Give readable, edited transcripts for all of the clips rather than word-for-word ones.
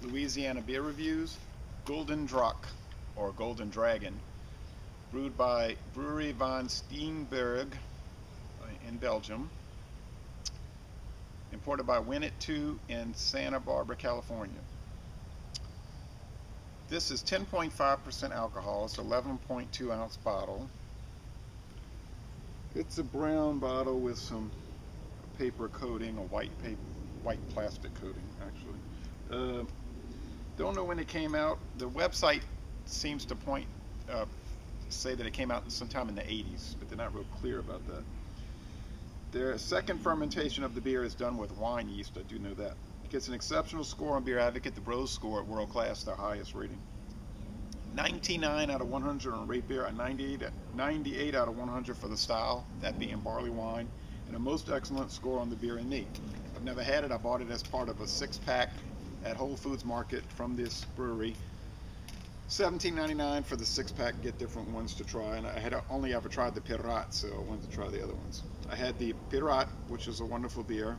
Louisiana beer reviews. Gulden Draak, or Golden Dragon, brewed by Brewery van Steenberg in Belgium, imported by Win It 2 in Santa Barbara, California. This is 10.5% alcohol. It's an 11.2 ounce bottle. It's a brown bottle with some paper coating, a white plastic coating, actually. Don't know when it came out. The website seems to say that it came out sometime in the 80s, but they're not real clear about that. Their second fermentation of the beer is done with wine yeast. I do know that. It gets an exceptional score on Beer Advocate. The Bros score at World Class, their highest rating. 99 out of 100 on Rate Beer, a 98 out of 100 for the style, that being barley wine, and a most excellent score on the Beer and Me. I've never had it. I bought it as part of a 6-pack at Whole Foods Market from this brewery. $17.99 for the 6-pack. Get different ones to try, and I had only ever tried the Pirat, so I wanted to try the other ones. I had the Pirat, which is a wonderful beer.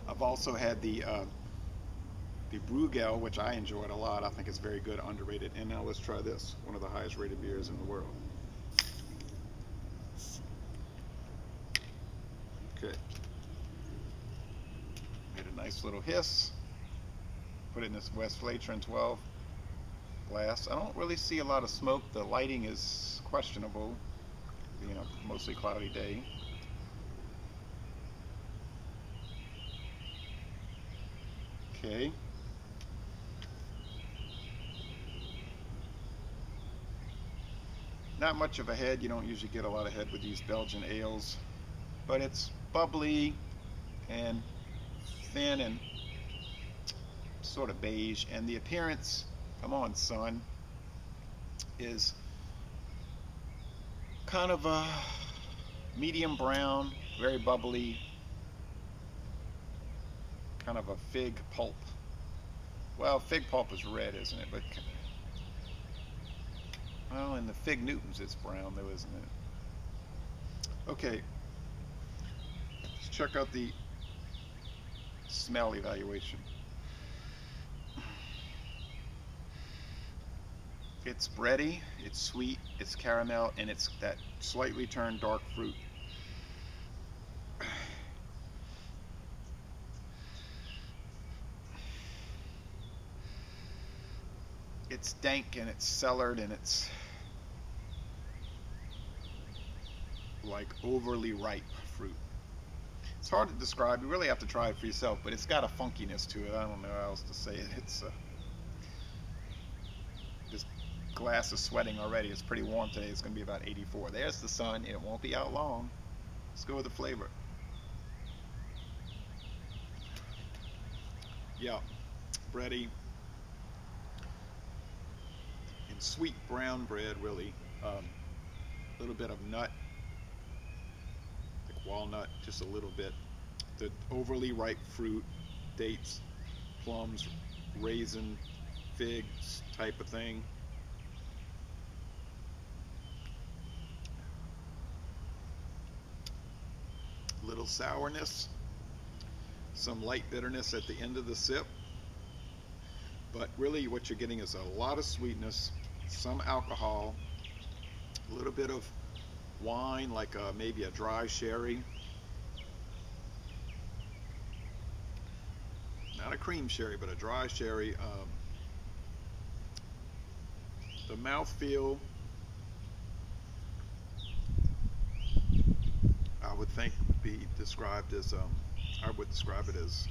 I've also had the Brewed, which I enjoyed a lot. I think it's very good, underrated. And now let's try this, one of the highest rated beers in the world. Okay. Made a nice little hiss. Put it in this Westflater 12 glass. I don't really see a lot of smoke. The lighting is questionable, being a mostly cloudy day. Okay. Not much of a head. You don't usually get a lot of head with these Belgian ales, but it's bubbly and thin and sort of beige, and the appearance, come on son, is kind of a medium brown, very bubbly, kind of a fig pulp. Well, fig pulp is red, isn't it? But well, in the Fig Newtons it's brown though, isn't it? Okay, let's check out the smell evaluation. It's bready, it's sweet, it's caramel, and it's that slightly turned dark fruit. It's dank and it's cellared and it's like overly ripe fruit. It's hard to describe. You really have to try it for yourself, but it's got a funkiness to it. I don't know how else to say it. It's this glass is sweating already. It's pretty warm today. It's going to be about 84. There's the sun. It won't be out long. Let's go with the flavor. Yeah, bready and sweet brown bread, really. A little bit of nut, like walnut, just a little bit. The overly ripe fruit, dates, plums, raisin, figs type of thing. Little sourness, some light bitterness at the end of the sip, but really what you're getting is a lot of sweetness, some alcohol, a little bit of wine, like maybe a dry sherry, not a cream sherry, but a dry sherry. The mouthfeel, I would think would be described as I would describe it as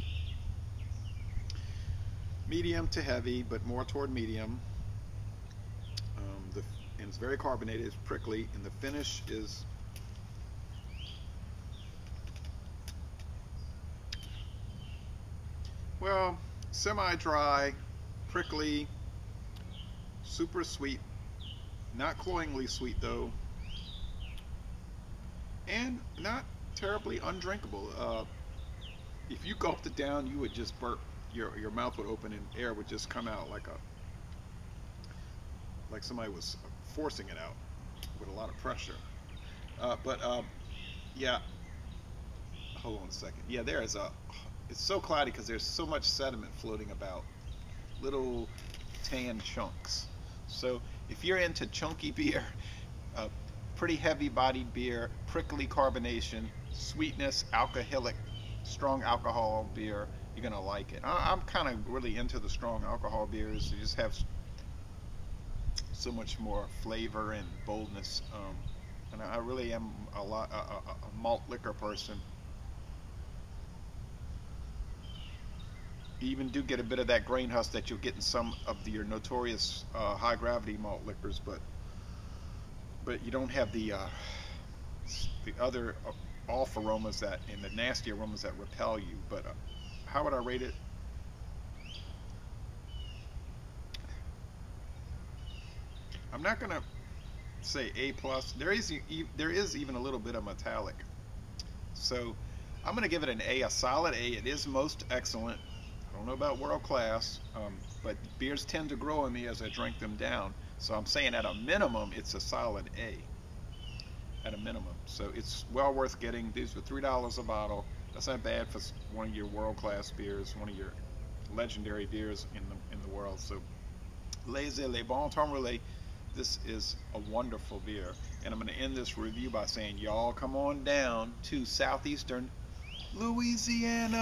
medium to heavy, but more toward medium. And it's very carbonated, it's prickly, and the finish is well, semi-dry, prickly, super sweet, not cloyingly sweet though, and not terribly undrinkable. If you gulped it down, you would just burp. Your mouth would open and air would just come out like somebody was forcing it out with a lot of pressure. Yeah, hold on a second. Yeah, It's so cloudy because there's so much sediment floating about, little tan chunks. So if you're into chunky beer, pretty heavy-bodied beer, prickly carbonation, sweetness, alcoholic, strong alcohol beer, you're gonna like it. I'm kind of really into the strong alcohol beers. They just have so much more flavor and boldness. And I really am a malt liquor person. You even do get a bit of that grain husk that you'll get in some of your notorious high gravity malt liquors, but you don't have the other off aromas that and the nasty aromas that repel you. But how would I rate it? I'm not gonna say A plus. There is even a little bit of metallic, so I'm gonna give it an A, a solid A. It is most excellent. I don't know about world class, but beers tend to grow on me as I drink them down. So I'm saying at a minimum, it's a solid A. At a minimum, so it's well worth getting. These are $3 a bottle. That's not bad for one of your world class beers, one of your legendary beers in the world. So Les Bon Temps Relais. This is a wonderful beer, and I'm going to end this review by saying, y'all come on down to southeastern Louisiana.